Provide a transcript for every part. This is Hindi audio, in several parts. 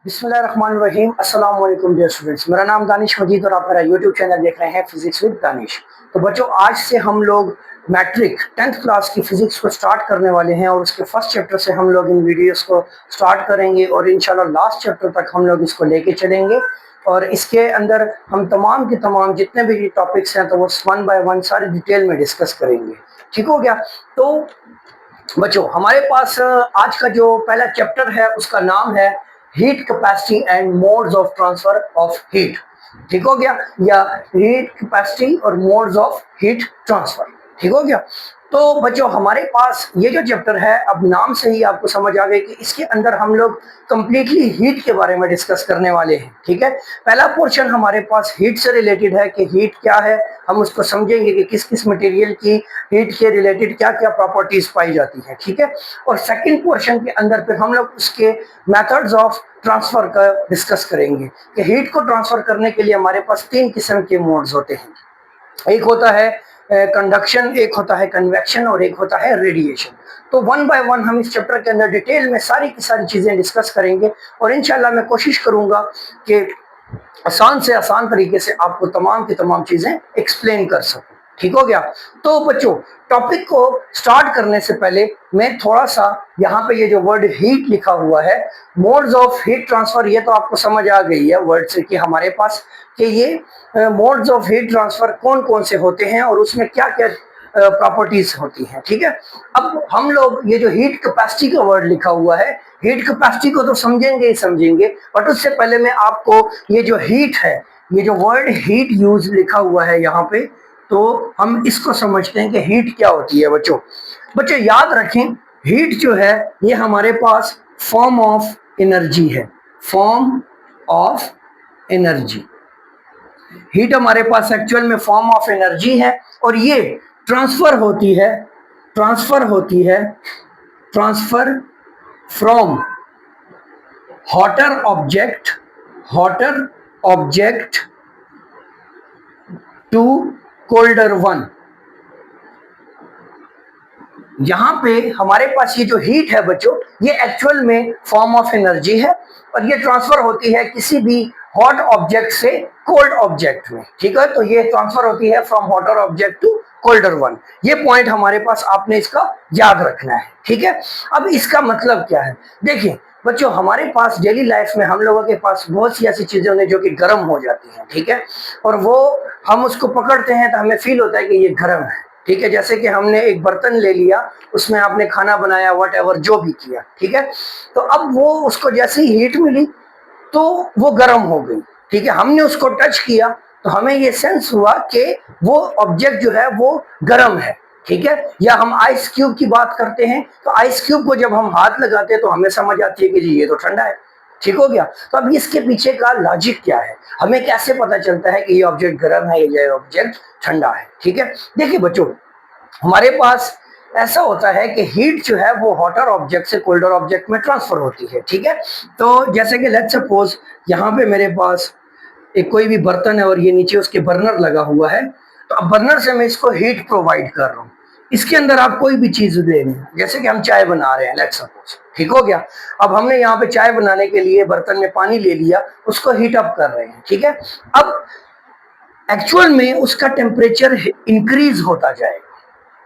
बिस्मिल्लाहिर्रहमानिर्रहीम अस्सलाम वालेकुम डियर स्टूडेंट्स। मेरा नाम दानिश मजीद और आप मेरा यूट्यूब चैनल देख रहे हैं फिजिक्स विद दानिश। तो बच्चों, आज से हम लोग मैट्रिक 10th क्लास की फिजिक्स को स्टार्ट करने वाले हैं और उसके फर्स्ट चैप्टर से हम लोग इन वीडियोस को स्टार्ट करेंगे और इंशाल्लाह लास्ट चैप्टर तक हम लोग इसको लेके चलेंगे। और इसके अंदर हम तमाम के तमाम जितने भी टॉपिक्स हैं तो वो वन बाय वन सारे डिटेल में डिस्कस करेंगे। ठीक हो गया? तो बच्चों, हमारे पास आज का जो पहला चैप्टर है उसका नाम है heat capacity and modes of transfer of heat. ठीक हो गया? या हीट कैपेसिटी और मोड्स ऑफ हीट ट्रांसफर। ठीक हो गया? तो बच्चों, हमारे पास ये जो चैप्टर है, अब नाम से ही आपको समझ आ गया कि इसके अंदर हम लोग कंप्लीटली हीट के बारे में डिस्कस करने वाले हैं। ठीक है? पहला पोर्शन हमारे पास हीट से रिलेटेड है कि हीट क्या है, हम उसको समझेंगे कि किस किस मटेरियल की हीट के रिलेटेड क्या क्या प्रॉपर्टीज पाई जाती है। ठीक है? और सेकंड पोर्शन के अंदर फिर हम लोग उसके मेथड्स ऑफ ट्रांसफर का डिस्कस करेंगे कि हीट को ट्रांसफर करने के लिए हमारे पास तीन किस्म के मोड्स होते हैं। एक होता है कंडक्शन, एक होता है कन्वेक्शन और एक होता है रेडिएशन। तो वन बाय वन हम इस चैप्टर के अंदर डिटेल में सारी की सारी चीजें डिस्कस करेंगे और इंशाल्लाह मैं कोशिश करूंगा कि आसान से आसान तरीके से आपको तमाम की तमाम चीजें एक्सप्लेन कर सकूं। ठीक हो गया? तो बच्चों, टॉपिक को स्टार्ट करने से पहले मैं थोड़ा सा यहाँ पे ये जो वर्ड हीट लिखा हुआ है, मोड्स ऑफ हीट ट्रांसफर, ये तो आपको समझ आ गई है वर्ड से कि हमारे पास कि ये मोड्स ऑफ हीट ट्रांसफर कौन कौन से होते हैं और उसमें क्या क्या प्रॉपर्टीज होती हैं। ठीक है? अब हम लोग ये जो हीट कैपेसिटी का वर्ड लिखा हुआ है, हीट कैपेसिटी को तो समझेंगे ही समझेंगे, बट उससे पहले मैं आपको ये जो हीट है, ये जो वर्ड हीट यूज लिखा हुआ है यहाँ पे, तो हम इसको समझते हैं कि हीट क्या होती है। बच्चों बच्चों याद रखें, हीट जो है ये हमारे पास फॉर्म ऑफ एनर्जी है। फॉर्म ऑफ एनर्जी, हीट हमारे पास एक्चुअल में फॉर्म ऑफ एनर्जी है और ये ट्रांसफर होती है, ट्रांसफर होती है, transfer from hotter object, hotter object to colder one. यहां पे हमारे पास ये जो हीट है बच्चों, ये एक्चुअल में फॉर्म ऑफ एनर्जी है और ये ट्रांसफर होती है किसी भी हॉट ऑब्जेक्ट से कोल्ड ऑब्जेक्ट में। ठीक है? तो ये ट्रांसफर होती है from hotter object to colder one. ये पॉइंट हमारे पास आपने इसका याद रखना है। ठीक है? अब इसका मतलब क्या है? देखिए बच्चों, हमारे पास डेली लाइफ में हम लोगों के पास बहुत सी ऐसी चीजें होती हैं जो कि गर्म हो जाती हैं। ठीक है? और वो हम उसको पकड़ते हैं तो हमें फील होता है कि ये गर्म है। ठीक है? जैसे कि हमने एक बर्तन ले लिया, उसमें आपने खाना बनाया, वट एवर जो भी किया। ठीक है? तो अब वो उसको जैसे ही हीट मिली तो वो गर्म हो गई। ठीक है? हमने उसको टच किया तो हमें ये सेंस हुआ कि वो ऑब्जेक्ट जो है वो गर्म है। ठीक है? या हम आइस क्यूब की बात करते हैं तो आइस क्यूब को जब हम हाथ लगाते हैं तो हमें समझ आती है कि जी ये तो ठंडा है। ठीक हो गया? तो अब इसके पीछे का लॉजिक क्या है, हमें कैसे पता चलता है कि ये ऑब्जेक्ट गर्म है या ये ऑब्जेक्ट ठंडा है? ठीक है? देखिए बच्चों, हमारे पास ऐसा होता है कि हीट जो है वो हॉटर ऑब्जेक्ट से कोल्डर ऑब्जेक्ट में ट्रांसफर होती है। ठीक है? तो जैसे कि लेट्स सपोज यहाँ पे मेरे पास एक कोई भी बर्तन है और ये नीचे उसके बर्नर लगा हुआ है, तो अब बर्नर से मैं इसको हीट प्रोवाइड कर रहा हूँ। इसके अंदर आप कोई भी चीज लेनी, जैसे कि हम चाय बना रहे हैं लेट्स सपोज। ठीक हो गया? अब हमने यहाँ पे चाय बनाने के लिए बर्तन में पानी ले लिया, उसको हीट अप कर रहे हैं। ठीक है? अब एक्चुअल में उसका टेम्परेचर इंक्रीज होता जाएगा।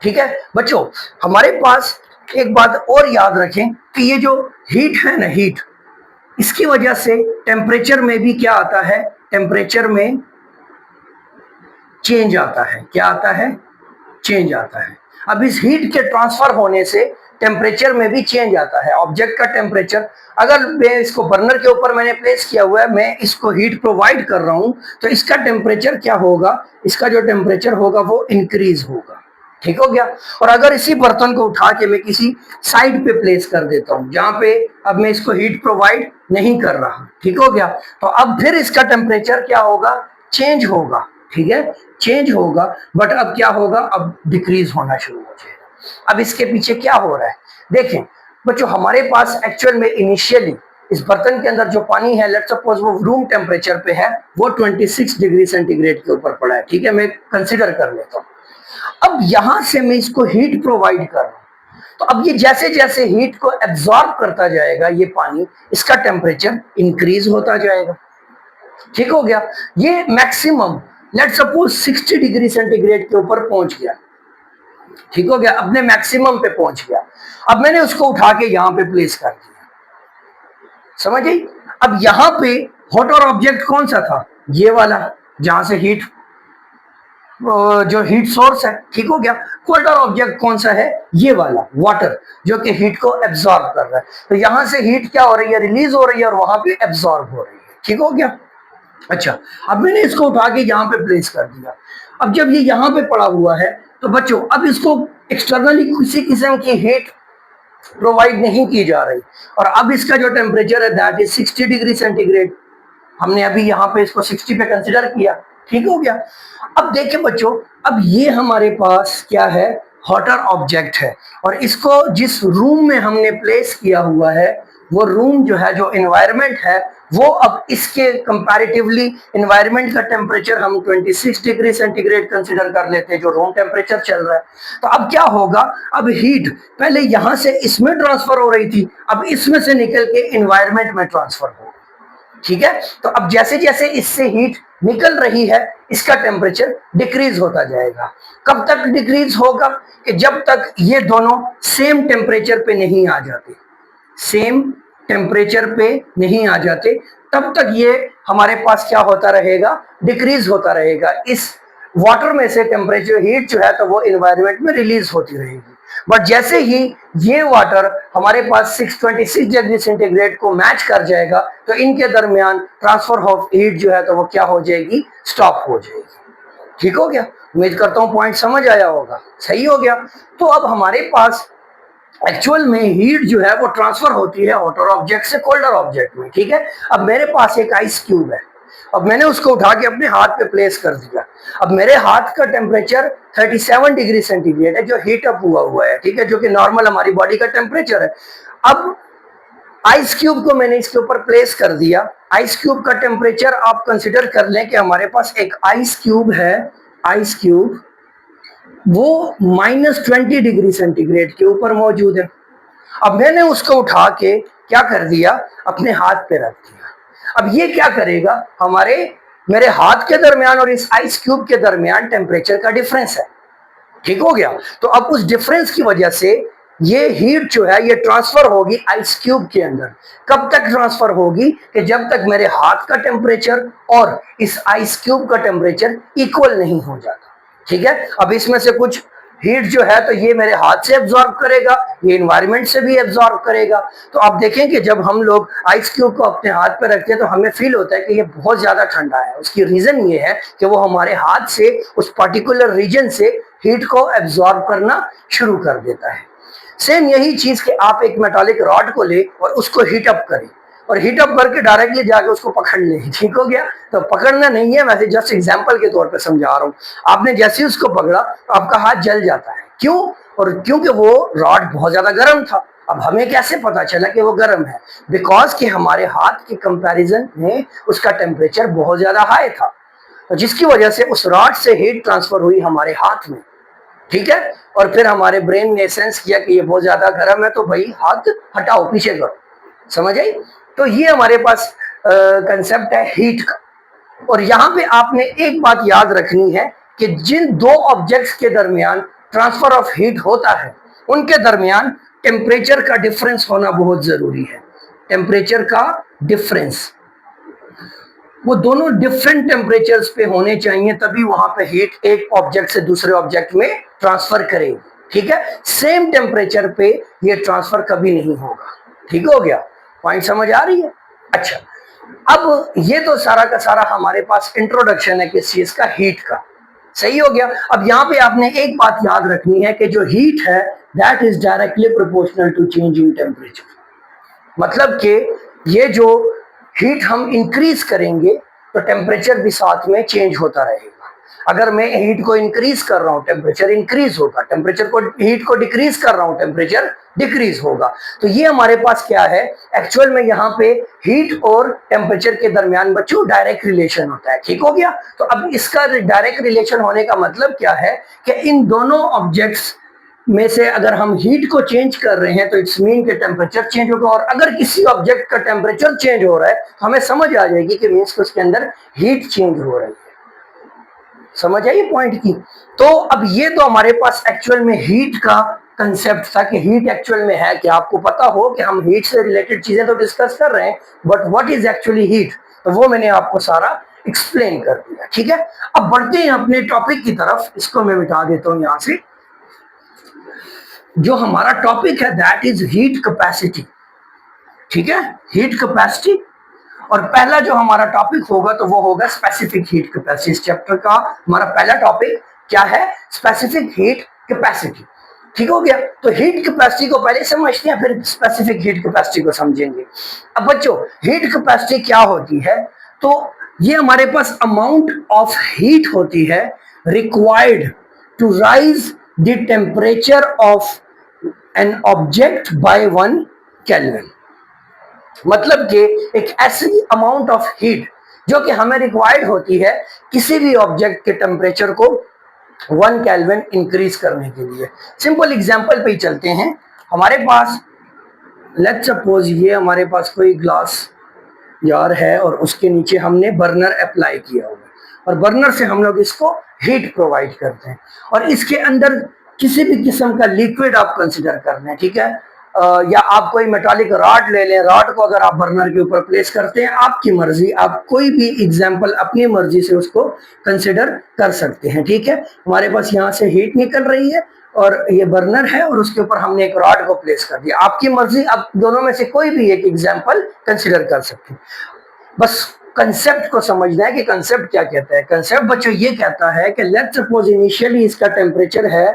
ठीक है बच्चों, हमारे पास एक बात और याद रखें कि ये जो हीट है ना, हीट, इसकी वजह से टेम्परेचर में भी क्या आता है, टेम्परेचर में चेंज आता है। क्या आता है? चेंज आता है। अब इस हीट के ट्रांसफर होने से टेम्परेचर में भी चेंज आता है। ऑब्जेक्ट का टेम्परेचर, अगर मैं इसको बर्नर के ऊपर मैंने प्लेस किया हुआ है, मैं इसको हीट प्रोवाइड कर रहा हूं, तो इसका टेम्परेचर क्या होगा, इसका जो टेम्परेचर होगा वो इंक्रीज होगा। ठीक हो गया? और अगर इसी बर्तन को उठा के मैं किसी साइड पे प्लेस कर देता हूं जहां पे अब मैं इसको हीट प्रोवाइड नहीं कर रहा, ठीक हो गया, तो अब फिर इसका टेम्परेचर क्या होगा, चेंज होगा। ठीक है? चेंज होगा, बट अब क्या होगा, अब डिक्रीज होना शुरू हो जाएगा। अब इसके पीछे क्या हो रहा है देखें बच्चों, हमारे पास एक्चुअल में इनिशियली इस बर्तन के अंदर जो पानी है, लेट्स सपोज वो रूम टेम्परेचर पे है, वो 26 डिग्री सेंटीग्रेड के ऊपर पड़ा है। ठीक है? मैं कंसिडर कर लेता हूँ। अब यहां से मैं इसको हीट प्रोवाइड कर रहा हूं, तो अब ये जैसे जैसे हीट को एब्जॉर्ब करता जाएगा ये पानी, इसका टेम्परेचर इंक्रीज होता जाएगा। ठीक हो गया। ये maximum let suppose 60 degree centigrade के ऊपर पहुंच गया। ठीक हो गया, अपने मैक्सिमम पे पहुंच गया। अब मैंने उसको उठा के यहां पे प्लेस कर दिया, समझ आई। अब यहां पे हॉटर ऑब्जेक्ट कौन सा था, ये वाला, जहां से हीट, जो हीट सोर्स है। ठीक हो गया। कोल्डर ऑब्जेक्ट कौन सा है, ये वाला वाटर, जो कि हीट को एब्जॉर्ब कर रहा है। तो यहां से हीट क्या हो रही है, रिलीज हो रही है, और वहां पे एब्जॉर्ब हो रही है। ठीक हो गया। अच्छा, अब मैंने इसको उठा के यहाँ पे प्लेस कर दिया। अब जब ये यहाँ पे पड़ा हुआ है तो बच्चों अब इसको एक्सटर्नली किसी किस्म की हीट प्रोवाइड नहीं की जा रही, और अब इसका जो टेम्परेचर है दैट इज 60 डिग्री सेंटीग्रेड। हमने अभी यहाँ पे इसको 60 पे कंसिडर किया। ठीक हो गया। अब देखिए बच्चों, अब ये हमारे पास क्या है, हॉटर ऑब्जेक्ट है, और इसको जिस रूम में हमने प्लेस किया हुआ है वो रूम जो है, जो एनवायरनमेंट है, वो अब इसके कंपैरेटिवली एनवायरनमेंट का टेम्परेचर हम 26 डिग्री सेंटीग्रेड कंसिडर कर लेते हैं, जो रूम टेम्परेचर चल रहा है। तो अब क्या होगा, अब हीट पहले यहां से इसमें ट्रांसफर हो रही थी, अब इसमें से निकल के एनवायरनमेंट में ट्रांसफर हो। ठीक है। तो अब जैसे जैसे इससे हीट निकल रही है, इसका टेम्परेचर डिक्रीज होता जाएगा। कब तक डिक्रीज होगा, कि जब तक ये दोनों सेम टेम्परेचर पे नहीं आ जाते, सेम टेम्परेचर पे नहीं आ जाते, तब तक ये हमारे पास क्या होता रहेगा, डिक्रीज होता रहेगा। इस वाटर में से टेम्परेचर हीट जो है तो वो एनवायरनमेंट में रिलीज होती रहेगी। बट जैसे ही ये वाटर हमारे पास 626 डिग्री सेंटीग्रेड को मैच कर जाएगा, तो इनके दरमियान ट्रांसफर ऑफ हीट जो है तो वो क्या हो जाएगी, स्टॉप हो जाएगी। ठीक हो गया। उम्मीद करता हूं पॉइंट समझ आया होगा, सही हो गया। तो अब हमारे पास एक्चुअल में हीट जो है वो ट्रांसफर होती है हॉटर ऑब्जेक्ट से कोल्डर ऑब्जेक्ट में। ठीक है। अब मेरे पास एक आइस क्यूब है, अब मैंने उसको उठा के अपने हाथ पे प्लेस कर दिया। अब मेरे हाथ का टेम्परेचर 37 डिग्री सेंटीग्रेड है, जो हीट अप हुआ है। ठीक है, जो कि नॉर्मल हमारी बॉडी का टेम्परेचर है। अब आइस क्यूब को मैंने इसके ऊपर प्लेस कर दिया। आइस क्यूब का टेम्परेचर आप कंसिडर कर लें कि हमारे पास एक आइस क्यूब है, आइस क्यूब वो -20 डिग्री सेंटीग्रेड के ऊपर मौजूद है। अब मैंने उसको उठा के क्या कर दिया, अपने हाथ पे रख दिया। अब ये क्या करेगा, हमारे मेरे हाथ के दरमियान और इस आइस क्यूब के दरमियान टेम्परेचर का डिफरेंस है। ठीक हो गया। तो अब उस डिफरेंस की वजह से ये हीट जो है ये ट्रांसफर होगी आइस क्यूब के अंदर। कब तक ट्रांसफर होगी, कि जब तक मेरे हाथ का टेम्परेचर और इस आइस क्यूब का टेम्परेचर इक्वल नहीं हो जाता। ठीक है। अब इसमें से कुछ हीट जो है तो ये मेरे हाथ से एब्जॉर्ब करेगा, ये एनवायरनमेंट से भी एब्जॉर्ब करेगा। तो आप देखें कि जब हम लोग आइस क्यूब को अपने हाथ पे रखते हैं तो हमें फील होता है कि ये बहुत ज्यादा ठंडा है। उसकी रीजन ये है कि वो हमारे हाथ से उस पर्टिकुलर रीजन से हीट को एब्जॉर्ब करना शुरू कर देता है। सेम यही चीज कि आप एक मेटालिक रॉड को ले और उसको हीट अप करें, और हीट अप करके डायरेक्टली जाके उसको पकड़ लें। ठीक हो गया। तो पकड़ना नहीं है, वैसे जस्ट एग्जांपल के तौर पे समझा रहा हूं। आपने जैसे ही उसको पकड़ा तो आपका हाथ जल जाता है। क्यों, और क्योंकि वो रॉड बहुत ज्यादा गर्म था। अब हमें कैसे पता चला कि वो गर्म है, बिकॉज कि हमारे हाथ के कंपैरिजन में उसका टेम्परेचर बहुत ज्यादा हाई था, तो जिसकी वजह से उस रॉड से हीट ट्रांसफर हुई हमारे हाथ में। ठीक है। और फिर हमारे ब्रेन ने सेंस किया कि ये बहुत ज्यादा गर्म है, तो भाई हाथ हटाओ, पीछे करो। समझ आई। तो ये हमारे पास कंसेप्ट है हीट का। और यहाँ पे आपने एक बात याद रखनी है कि जिन दो ऑब्जेक्ट्स के दरमियान ट्रांसफर ऑफ हीट होता है, उनके दरमियान टेम्परेचर का डिफरेंस होना बहुत जरूरी है। टेम्परेचर का डिफरेंस, वो दोनों डिफरेंट टेम्परेचर्स पे होने चाहिए, तभी वहां पे हीट एक ऑब्जेक्ट से दूसरे ऑब्जेक्ट में ट्रांसफर करेगी। ठीक है। सेम टेम्परेचर पे ये ट्रांसफर कभी नहीं होगा। ठीक हो गया, पॉइंट समझ आ रही है। अच्छा, अब ये तो सारा का सारा हमारे पास इंट्रोडक्शन है किस चीज का, हीट का। सही हो गया। अब यहाँ पे आपने एक बात याद रखनी है कि जो हीट है that is directly proportional to change in temperature. मतलब कि ये जो हीट हम इंक्रीज करेंगे तो टेम्परेचर भी साथ में चेंज होता रहेगा। अगर मैं हीट को इंक्रीज कर रहा हूं टेम्परेचर इंक्रीज होगा, टेम्परेचर को हीट को डिक्रीज कर रहा हूं टेम्परेचर डिक्रीज होगा। तो ये हमारे पास क्या है, एक्चुअल में यहाँ पे हीट और टेम्परेचर के दरमियान बच्चों डायरेक्ट रिलेशन होता है। ठीक हो गया। तो अब इसका डायरेक्ट रिलेशन होने का मतलब क्या है कि इन दोनों ऑब्जेक्ट्स में से अगर हम हीट को चेंज कर रहे हैं तो इट्स मीन के टेम्परेचर चेंज होगा, और अगर किसी ऑब्जेक्ट का टेम्परेचर चेंज हो रहा है तो हमें समझ आ जाएगी कि मीन्स उसके अंदर हीट चेंज हो रही है। समझ आई पॉइंट की? तो अब ये तो हमारे पास एक्चुअल में हीट का कंसेप्ट था कि हीट एक्चुअल में है कि आपको पता हो कि हम हीट से रिलेटेड चीजें तो डिस्कस कर रहे हैं, but what is actually heat, तो वो मैंने आपको सारा एक्सप्लेन कर दिया। ठीक है, अब बढ़ते हैं अपने टॉपिक की तरफ। इसको मैं मिटा देता हूं यहां से। जो हमारा टॉपिक है दैट इज हीट कैपेसिटी। ठीक है, हीट कैपेसिटी। और पहला जो हमारा टॉपिक होगा तो वो होगा स्पेसिफिक हीट कैपेसिटी। इस चैप्टर का हमारा पहला टॉपिक क्या है? Specific heat capacity. ठीक हो गया, तो हीट कैपेसिटी को पहले समझते हैं, फिर स्पेसिफिक हीट कैपेसिटी को समझेंगे। अब बच्चों, हीट कैपेसिटी क्या होती है? तो ये हमारे पास अमाउंट ऑफ हीट होती है required to raise the temperature of an object by 1 kelvin. मतलब कि एक ऐसी अमाउंट ऑफ हीट जो कि हमें रिक्वायर्ड होती है किसी भी ऑब्जेक्ट के टेम्परेचर को 1 केल्विन इंक्रीज करने के लिए। सिंपल एग्जांपल पे ही चलते हैं। हमारे पास लेट्स सपोज ये हमारे पास कोई ग्लास जार है और उसके नीचे हमने बर्नर अप्लाई किया हुआ है, और बर्नर से हम लोग इसको हीट प्रोवाइड करते हैं, और इसके अंदर किसी भी किस्म का लिक्विड आप कंसिडर कर लें। ठीक है, या आप कोई मेटालिक रॉड ले लें। रॉड को अगर आप बर्नर के ऊपर प्लेस करते हैं, आपकी मर्जी, आप कोई भी एग्जांपल अपनी मर्जी से उसको कंसिडर कर सकते हैं। ठीक है, हमारे पास यहाँ से हीट निकल रही है और ये बर्नर है और उसके ऊपर हमने एक रॉड को प्लेस कर दिया। आपकी मर्जी, आप दोनों में से कोई भी एक एग्जांपल कंसिडर कर सकते हैं। बस कंसेप्ट को समझना है कि कंसेप्ट क्या कहता है। कंसेप्ट बच्चों ये कहता है कि लेट्स सपोज इनिशियली इसका टेम्परेचर है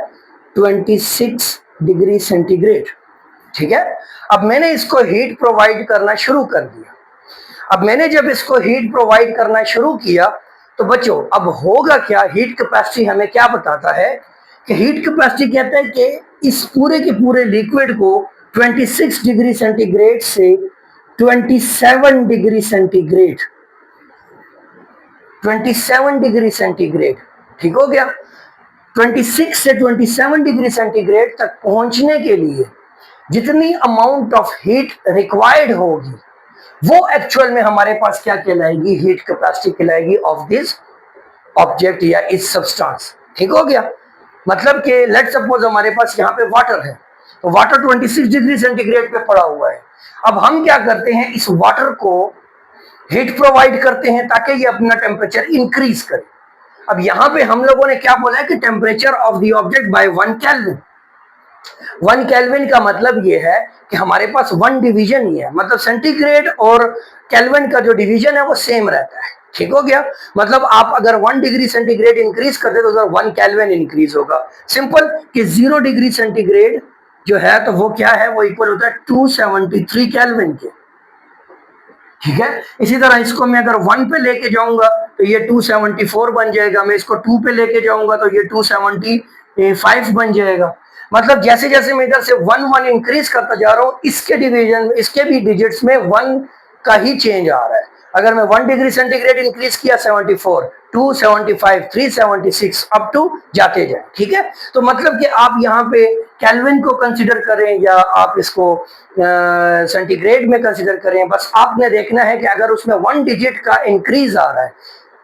26 डिग्री सेंटीग्रेड। ठीक है, अब मैंने इसको हीट प्रोवाइड करना शुरू कर दिया। अब मैंने जब इसको हीट प्रोवाइड करना शुरू किया तो बच्चों अब होगा क्या? हीट कैपेसिटी हमें क्या बताता है कि हीट कैपेसिटी कहता है कि इस पूरे के पूरे लिक्विड को 26 डिग्री सेंटीग्रेड से 27 डिग्री सेंटीग्रेड 27 डिग्री सेंटीग्रेड, ठीक हो गया, 26 से 27 डिग्री सेंटीग्रेड तक पहुंचने के लिए जितनी अमाउंट ऑफ हीट रिक्वायर्ड होगी वो एक्चुअल में हमारे पास क्या कहलाएगी? हीट कैपेसिटी कहलाएगी ऑफ दिस ऑब्जेक्ट या इस सब्सटेंस। ठीक हो गया, मतलब कि लेट्स सपोज हमारे पास यहाँ पे वाटर है, तो वाटर 26 डिग्री सेंटीग्रेड पे पड़ा हुआ है। अब हम क्या करते हैं? इस वाटर को हीट प्रोवाइड करते हैं ताकि ये अपना टेम्परेचर इंक्रीज करे। अब यहाँ पे हम लोगों ने क्या बोला है कि temperature of the object by 1 kelvin. 1 kelvin का मतलब ये है कि हमारे पास 1 डिवीजन ही है, मतलब सेंटीग्रेड और केल्विन का जो डिवीजन है वो सेम रहता है। ठीक हो गया, मतलब आप अगर 1 डिग्री सेंटीग्रेड इंक्रीज करते तो उधर 1 केल्विन इंक्रीज होगा। सिंपल कि 0 डिग्री सेंटीग्रेड जो है तो वो क्या है? वो इक्वल होता है 273 केल्विन के। ठीक है, इसी तरह इसको मैं अगर 1 पे लेके जाऊंगा तो ये 274 बन जाएगा। मैं इसको 2 पे लेके जाऊंगा तो ये 275 बन जाएगा। मतलब जैसे जैसे मैं इधर से 1 इंक्रीज करता जा रहा हूँ, इसके डिवीजन, इसके भी डिजिट्स में 1 का ही चेंज आ रहा है। अगर मैं 1 डिग्री सेंटीग्रेड इंक्रीज किया 74, 275, 376 अप टू जाते जाए। ठीक है, तो मतलब कि आप यहाँ पे केल्विन को कंसिडर करें या आप इसको सेंटीग्रेड में कंसिडर करें, बस आपने देखना है कि अगर उसमें 1 डिजिट का इंक्रीज आ रहा है,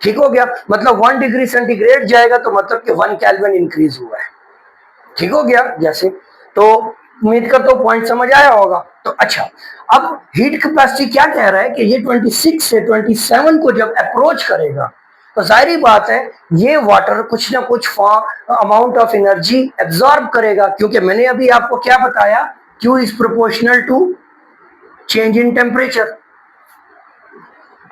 ठीक हो गया, मतलब 1 डिग्री सेंटीग्रेड जाएगा तो मतलब कि 1 केल्विन इंक्रीज हुआ है। ठीक हो गया जैसे, तो उम्मीद करता हूं पॉइंट समझ आया होगा। तो अच्छा, अब हीट कैपेसिटी क्या कह रहा है कि ये 26 से 27 को जब अप्रोच करेगा तो जाहिर बात है ये वाटर कुछ ना कुछ अमाउंट ऑफ एनर्जी एब्जॉर्ब करेगा, क्योंकि मैंने अभी आपको क्या बताया? Q is proportional to change in temperature.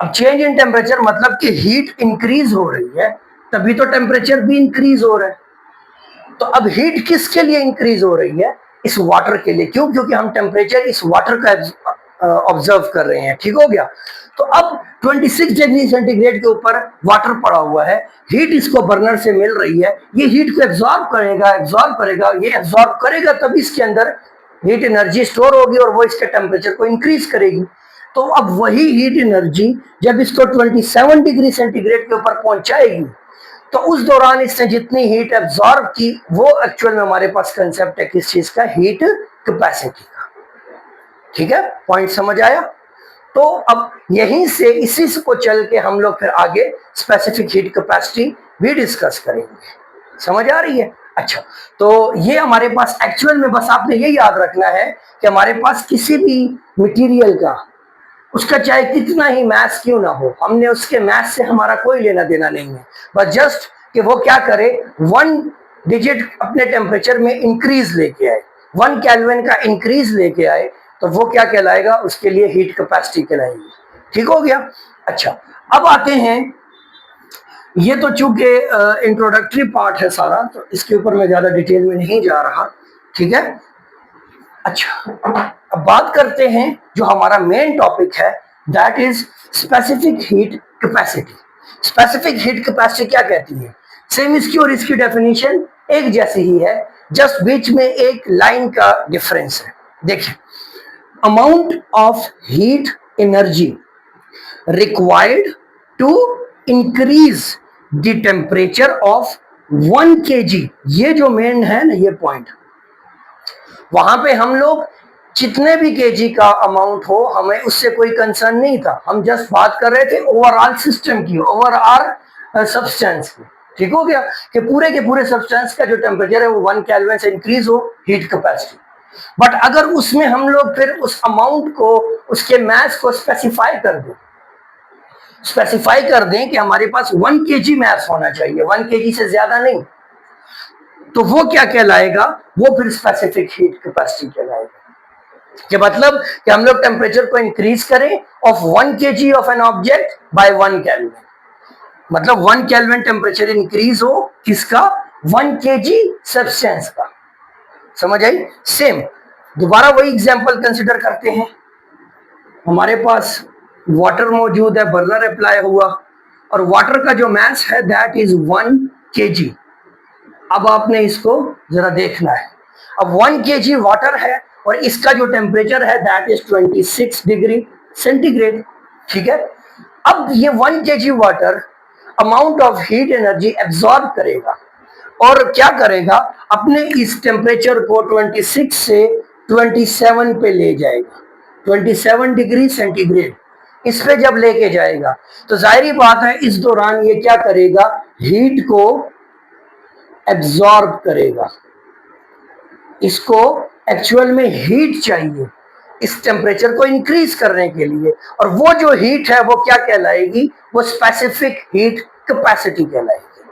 अब चेंज इन टेम्परेचर मतलब कि हीट इंक्रीज हो रही है, तभी तो टेम्परेचर भी इंक्रीज हो रहा है। तो अब हीट किसके लिए इंक्रीज हो रही है? इस वाटर के लिए। क्यों? क्योंकि हम टेम्परेचर इस वाटर का ऑब्जर्व कर रहे हैं। ठीक हो गया, तो अब 26 डिग्री सेंटीग्रेड के ऊपर वाटर पड़ा हुआ है, हीट इसको बर्नर से मिल रही है, ये हीट को एब्जॉर्ब करेगा, ये एब्जॉर्ब करेगा तब इसके अंदर हीट एनर्जी स्टोर होगी और वो इसके टेम्परेचर को इंक्रीज करेगी। तो अब वही हीट एनर्जी जब इसको 27 डिग्री सेंटीग्रेड के ऊपर पहुंचाएगी तो उस दौरान इसने जितनी हीट एब्जॉर्ब की वो एक्चुअल में हमारे पास कंसेप्ट है किस चीज का, हीट कैपेसिटी का। ठीक है, पॉइंट समझ आया? तो अब यहीं से इसी से को चल के हम लोग फिर आगे स्पेसिफिक हीट कैपेसिटी भी डिस्कस करेंगे। समझ आ रही है? अच्छा, तो ये हमारे पास एक्चुअल में बस आपने ये याद रखना है कि हमारे पास किसी भी मटेरियल का, उसका चाहे कितना ही मैथ क्यों ना हो, हमने उसके मैथ से हमारा कोई लेना देना नहीं है, बस जस्ट कि वो क्या करे, 1 डिजिट अपने टेम्परेचर में इंक्रीज लेके आए, 1 केल्विन का इंक्रीज लेके आए, तो वो क्या कहलाएगा, उसके लिए हीट कैपेसिटी कहलाएगी। ठीक हो गया? अच्छा, अब आते हैं, ये तो चूंकि इंट्रोडक्टरी पार्ट है सारा, तो इसके ऊपर मैं ज्यादा डिटेल में नहीं जा रहा। ठीक है? अच्छा, अब बात करते हैं जो हमारा मेन टॉपिक है, that is specific heat capacity. Specific heat capacity क्या कहती है? सेम इसकी और इसकी डेफिनेशन एक जैसी ही है, जस्ट बीच में एक लाइन का डिफरेंस है। देखिए, amount of heat energy required to increase the temperature of 1 kg, ये जो मेन है ना, ये पॉइंट, वहां पे हम लोग जितने भी केजी का अमाउंट हो हमें उससे कोई कंसर्न नहीं था, हम जस्ट बात कर रहे थे ओवरऑल सिस्टम की, ओवरऑल सब्सटेंस की। ठीक हो गया कि पूरे के पूरे सब्सटेंस का जो टेम्परेचर है वो 1 केल्विन से इंक्रीज हो, हीट कैपेसिटी। बट अगर उसमें हम लोग फिर उस अमाउंट को, उसके मैथ को स्पेसिफाई कर दें कि हमारे पास 1 kg मैथ होना चाहिए, 1 kg से ज्यादा नहीं, तो वो क्या कहलाएगा, वो फिर स्पेसिफिक हीट कैपेसिटी कहलाएगा। कि मतलब कि हम लोग टेम्परेचर को इंक्रीज करें of 1 kg of an object by 1 kelvin, मतलब 1 केल्विन टेम्परेचर इंक्रीज हो किसका, 1 kg सब्सटेंस का। समझ आई? सेम दोबारा वही एग्जांपल कंसिडर करते हैं, हमारे पास वाटर मौजूद है, बर्नर अप्लाई हुआ, और वाटर का जो मास है दैट इज 1 kg। अब आपने इसको जरा देखना है, अब 1 kg वाटर है और इसका जो टेम्परेचर है दैट इज 26 डिग्री सेंटीग्रेड। ठीक है? अब ये 1 kg water amount of heat energy absorb करेगा और क्या करेगा, अपने इस टेम्परेचर को 26 से 27 पे ले जाएगा, 27 डिग्री सेंटीग्रेड इस पे जब लेके जाएगा, तो जाहिर बात है इस दौरान ये क्या करेगा, हीट को एब्सॉर्ब करेगा। इसको एक्चुअल में हीट चाहिए इस टेम्परेचर को इंक्रीज करने के लिए, और वो जो हीट है वो क्या कहलाएगी, वो स्पेसिफिक हीट कैपेसिटी कहलाएगी।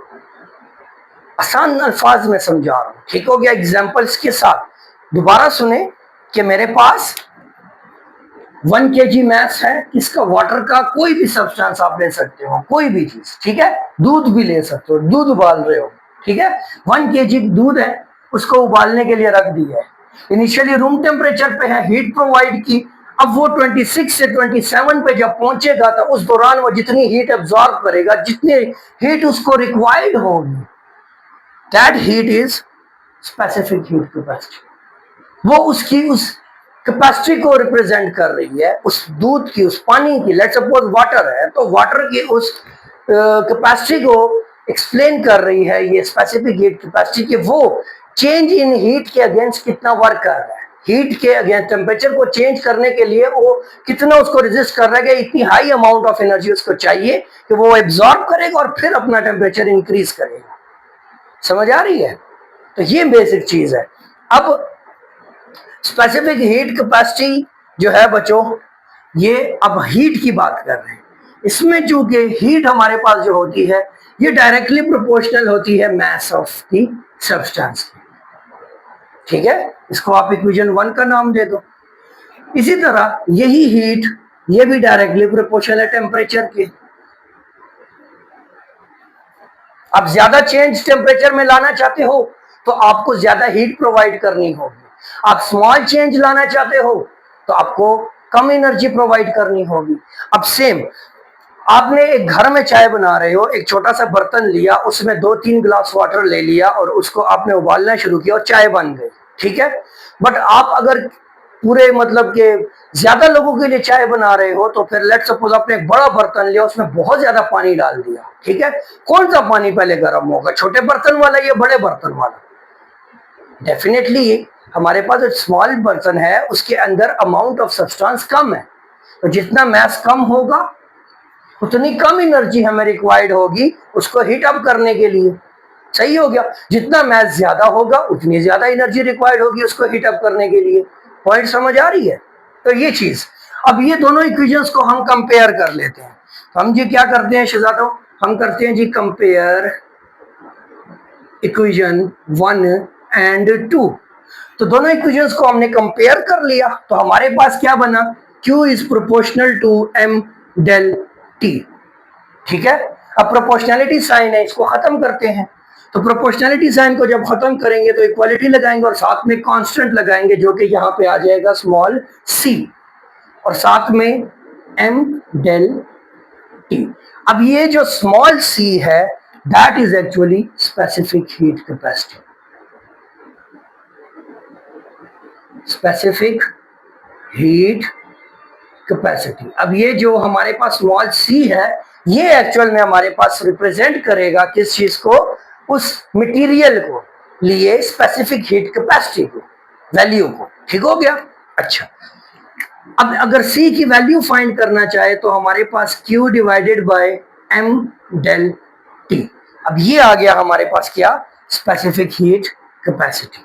आसान अल्फाज में समझा रहा हूं। ठीक हो गया? एग्जांपल्स के साथ दोबारा सुने कि मेरे पास 1 kg मैस है, इसका वाटर का कोई भी सब्सटेंस आप ले सकते हो, कोई भी चीज। ठीक है? दूध भी ले सकते हो, दूध उबाल रहे हो। ठीक है? 1 kg दूध है, उसको उबालने के लिए रख दिया है, इनिशियली रूम टेम्परेचर पे है, हीट प्रोवाइड की, अब वो 26 से 27 पे जब पहुंचेगा तो उस दौरान वो जितनी हीट एब्सॉर्ब करेगा, जितनी हीट उसको रिक्वायर्ड होगी, that heat is specific heat capacity. वो उसकी उस कैपेसिटी को रिप्रेजेंट कर रही है, उस दूध की, उस पानी की। लेट्स सपोज वाटर है, तो वाटर की उस कैपेसिटी को एक्सप्लेन कर रही है ये स्पेसिफिक हीट कैपेसिटी, कि वो चेंज इन हीट के अगेंस्ट कितना वर्क कर रहा है, हीट के अगेंस्ट टेम्परेचर को चेंज करने के लिए वो कितना उसको रेजिस्ट कर रहा है, कि इतनी हाई अमाउंट ऑफ एनर्जी उसको चाहिए कि वो एब्सॉर्ब करेगा और फिर अपना टेम्परेचर इंक्रीज करेगा। समझ आ रही है? तो ये बेसिक चीज है। अब स्पेसिफिक हीट कैपेसिटी जो है बच्चों, ये अब हीट की बात कर रहे हैं, इसमें चूंकि हीट हमारे पास जो होती है ये डायरेक्टली प्रोपोर्शनल होती है मास ऑफ द सब्सटेंस की। ठीक है? इसको आप इक्वेशन 1 का नाम दे दो। इसी तरह यही हीट, ये भी डायरेक्टली प्रोपोर्शनल है टेम्परेचर के। आप ज्यादा चेंज टेम्परेचर में लाना चाहते हो तो आपको ज्यादा हीट प्रोवाइड करनी होगी, आप स्मॉल चेंज लाना चाहते हो तो आपको कम एनर्जी प्रोवाइड करनी होगी। अब सेम, आपने एक घर में चाय बना रहे हो, एक छोटा सा बर्तन लिया, उसमें 2-3 गिलास वाटर ले लिया और उसको आपने उबालना शुरू किया और चाय बन गई। ठीक है? बट आप अगर पूरे मतलब के ज्यादा लोगों के लिए चाय बना रहे हो, तो फिर लेट्स सपोज आपने एक बड़ा बर्तन लिया, उसमें बहुत ज्यादा पानी डाल दिया, ठीक है, कौन सा पानी पहले गर्म होगा, छोटे बर्तन वाला या बड़े बर्तन वाला? डेफिनेटली हमारे पास जो स्मॉल बर्तन है उसके अंदर अमाउंट ऑफ सब्सटेंस कम है, तो जितना मैस कम होगा उतनी कम एनर्जी हमें रिक्वायर्ड होगी उसको हीट अप करने के लिए। सही हो गया। जितना मैस ज्यादा होगा उतनी ज्यादा एनर्जी रिक्वायर्ड होगी उसको हीट अप करने के लिए। पॉइंट समझ आ रही है? तो ये चीज, अब ये दोनों इक्वेशंस को हम कंपेयर कर लेते हैं। तो हम जी क्या करते हैं शहजादों, हम करते हैं जी कंपेयर इक्वेशन 1 एंड 2। तो दोनों इक्वेशंस को हमने कंपेयर कर लिया, तो हमारे पास क्या बना, Q is proportional to M del T। ठीक है, अब प्रोपोर्शनैलिटी साइन है, इसको खत्म करते हैं। तो प्रोपोर्शनैलिटी साइन को जब खत्म करेंगे तो इक्वालिटी लगाएंगे और साथ में कांस्टेंट लगाएंगे जो कि यहाँ पे आ जाएगा स्मॉल c और साथ में M del T। अब ये जो स्मॉल c है that is actually specific heat capacity, specific heat capacity. अब ये जो हमारे पास स्मॉल c है ये एक्चुअल में हमारे पास रिप्रेजेंट करेगा किस चीज को, उस मटेरियल को लिए स्पेसिफिक हीट कैपेसिटी को, वैल्यू को। ठीक हो गया। अच्छा, अब अगर c की वैल्यू फाइंड करना चाहे तो हमारे पास q divided by m del t। अब ये आ गया हमारे पास क्या, स्पेसिफिक हीट कैपेसिटी।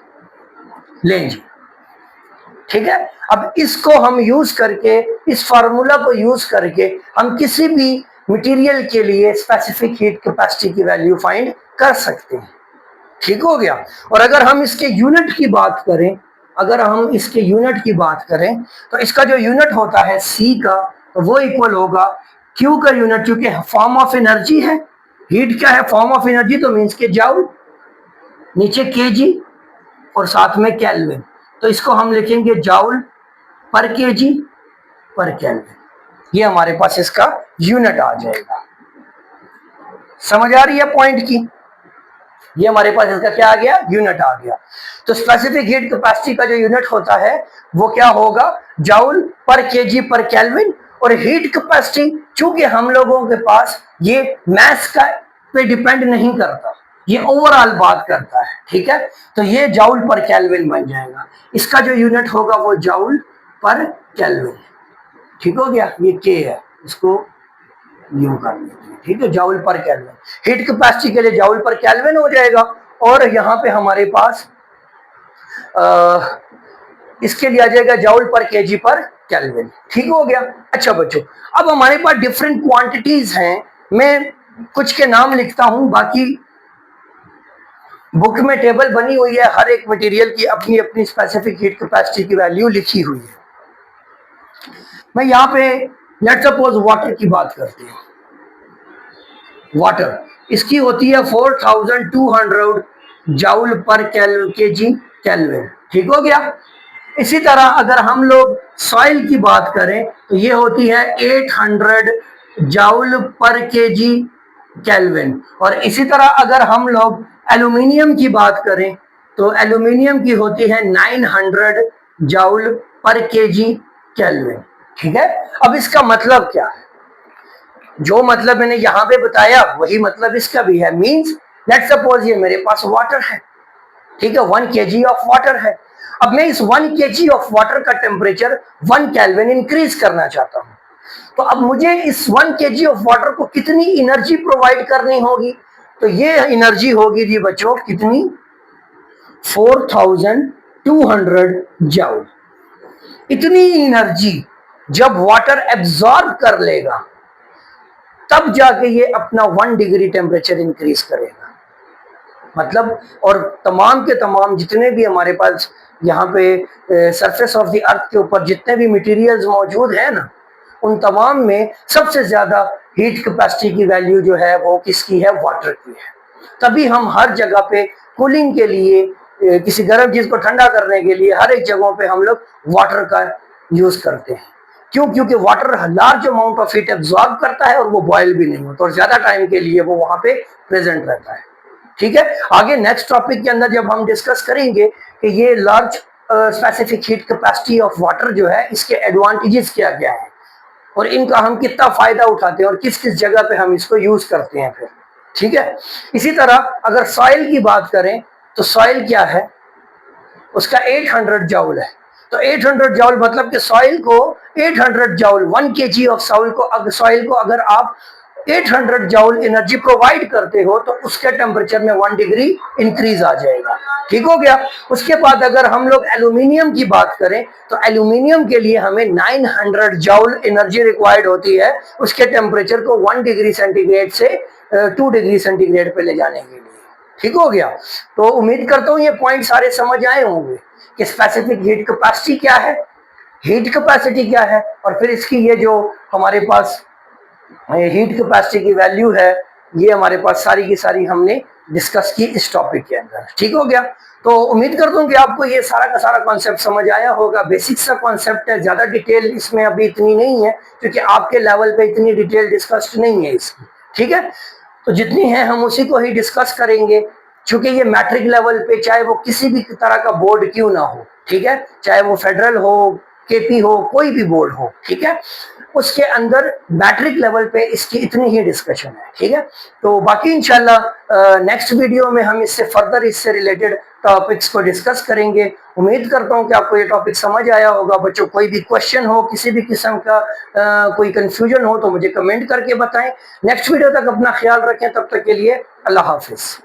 लेंगे, ठीक है। अब इसको हम यूज करके, इस फार्मूला को यूज करके हम किसी भी मटेरियल के लिए स्पेसिफिक हीट कैपेसिटी की वैल्यू फाइंड कर सकते हैं। ठीक हो गया। और अगर हम इसके यूनिट की बात करें, अगर हम इसके यूनिट की बात करें तो इसका जो यूनिट होता है C का, तो वो इक्वल होगा Q का यूनिट, क्योंकि फॉर्म ऑफ एनर्जी है, हीट क्या है, फॉर्म ऑफ एनर्जी, तो मीन्स के जाउल, नीचे kg और साथ में केल्विन, तो इसको हम लिखेंगे जाउल पर kg पर केल्विन। ये हमारे पास इसका यूनिट आ जाएगा। समझ आ रही है पॉइंट की? ये हमारे पास इसका क्या आ गया, यूनिट आ गया। तो स्पेसिफिक हीट कैपेसिटी का जो यूनिट होता है वो क्या होगा, जाउल पर केजी पर केल्विन। और हीट कैपेसिटी चूंकि हम लोगों के पास ये मैस का पे डिपेंड नहीं करता, ये ओवरऑल बात करता है, ठीक है, तो ये जाउल पर केल्विन बन जाएगा। इसका जो यूनिट होगा वो जाउल पर केल्विन। ठीक हो गया, ये के है, इसको यूं कर लेते हैं, ठीक है, जाउल पर केल्विन। हीट कैपेसिटी के लिए जाउल पर केल्विन हो जाएगा। और यहाँ पे हमारे पास इसके लिए आ जाएगा जाउल पर केजी पर केल्विन। ठीक हो गया। अच्छा बच्चों, अब हमारे पास डिफरेंट क्वांटिटीज हैं, मैं कुछ के नाम लिखता हूं, बाकी बुक में टेबल बनी हुई है, हर एक मटेरियल की अपनी अपनी स्पेसिफिक हीट कैपेसिटी की वैल्यू लिखी हुई है। मैं यहाँ पे लेट्स सपोज वाटर की बात करते हैं। वाटर, इसकी होती है 4200 जाउल पर केजी केल्विन। ठीक हो गया। इसी तरह अगर हम लोग सॉइल की बात करें तो ये होती है 800 जाउल पर केजी केल्विन। और इसी तरह अगर हम लोग एल्यूमिनियम की बात करें तो एल्यूमिनियम की होती है 900 जाउल पर केजी केल्विन। ठीक है। अब इसका मतलब क्या है, जो मतलब मैंने यहां पे बताया वही मतलब इसका भी है। मींस लेट्स सपोज ये मेरे पास वाटर है, ठीक है, 1 kg ऑफ वाटर है। अब मैं इस 1 kg ऑफ वाटर का टेम्परेचर 1 केल्विन इंक्रीज करना चाहता हूं, तो अब मुझे इस 1 kg ऑफ वाटर को कितनी एनर्जी प्रोवाइड करनी होगी, तो ये एनर्जी होगी जी बच्चों कितनी, 4200 जाउल। इतनी एनर्जी जब वाटर एब्जॉर्ब कर लेगा तब जाके ये अपना 1 डिग्री टेम्परेचर इंक्रीज करेगा। मतलब, और तमाम के तमाम जितने भी हमारे पास यहाँ पे सरफेस ऑफ द अर्थ के ऊपर जितने भी मटेरियल्स मौजूद हैं ना, उन तमाम में सबसे ज्यादा हीट कैपेसिटी की वैल्यू जो है वो किसकी है, वाटर की है। तभी हम हर जगह पे कूलिंग के लिए, किसी गर्म चीज को ठंडा करने के लिए हर एक जगहों पे हम लोग वाटर का यूज करते हैं। क्यों? क्योंकि water large amount of heat absorb करता है और वो बॉयल भी नहीं होता और ज्यादा टाइम के लिए वो वहां पे प्रेजेंट रहता है। ठीक है। आगे नेक्स्ट टॉपिक के अंदर जब हम डिस्कस करेंगे कि ये large specific heat capacity of water जो है, इसके एडवांटेजेस क्या क्या है और इनका हम कितना फायदा उठाते हैं और किस किस जगह पे हम इसको यूज करते हैं फिर। ठीक है। इसी तरह अगर सॉइल की बात करें तो सॉइल क्या है, उसका 800 जाउल है। तो 800 जाउल मतलब कि सॉइल को 800 जाउल 1 केजी ऑफ सॉइल को अगर आप 800 जाउल एनर्जी प्रोवाइड करते हो तो उसके टेम्परेचर में 1 डिग्री इंक्रीज आ जाएगा। ठीक हो गया। उसके बाद अगर हम लोग एल्यूमिनियम की बात करें तो एल्यूमिनियम के लिए हमें 900 जाउल एनर्जी रिक्वायर्ड होती है उसके टेम्परेचर को 1 डिग्री सेंटीग्रेड से 2 डिग्री सेंटीग्रेड पे ले जाने के लिए। ठीक हो गया। तो उम्मीद करता हूं ये पॉइंट सारे समझ आए होंगे कि स्पेसिफिक हीट कैपेसिटी क्या है, हीट कैपेसिटी क्या है, और फिर इसकी ये जो हमारे पास हीट कैपेसिटी की वैल्यू है, ये हमारे पास सारी की सारी हमने डिस्कस की इस टॉपिक के अंदर। ठीक हो गया। तो उम्मीद करता हूँ कि आपको ये सारा का सारा कॉन्सेप्ट समझ आया होगा। बेसिक सा कॉन्सेप्ट है, ज्यादा डिटेल इसमें अभी इतनी नहीं है क्योंकि आपके लेवल पे इतनी डिटेल डिस्कस्ड नहीं है इसकी। ठीक है। तो जितनी है हम उसी को ही डिस्कस करेंगे क्योंकि ये मैट्रिक लेवल पे चाहे वो किसी भी तरह का बोर्ड क्यों ना हो, ठीक है, चाहे वो फेडरल हो, केपी हो, कोई भी बोर्ड हो, ठीक है, उसके अंदर मैट्रिक लेवल पे इसकी इतनी ही डिस्कशन है। ठीक है। तो बाकी इंशाल्लाह नेक्स्ट वीडियो में हम इससे फर्दर इससे रिलेटेड टॉपिक्स को डिस्कस करेंगे। उम्मीद करता हूं कि आपको ये टॉपिक समझ आया होगा। बच्चों कोई भी क्वेश्चन हो, किसी भी किस्म का कोई कंफ्यूजन हो तो मुझे कमेंट करके बताएं। नेक्स्ट वीडियो तक अपना ख्याल रखें, तब तक के लिए अल्लाह हाफिज।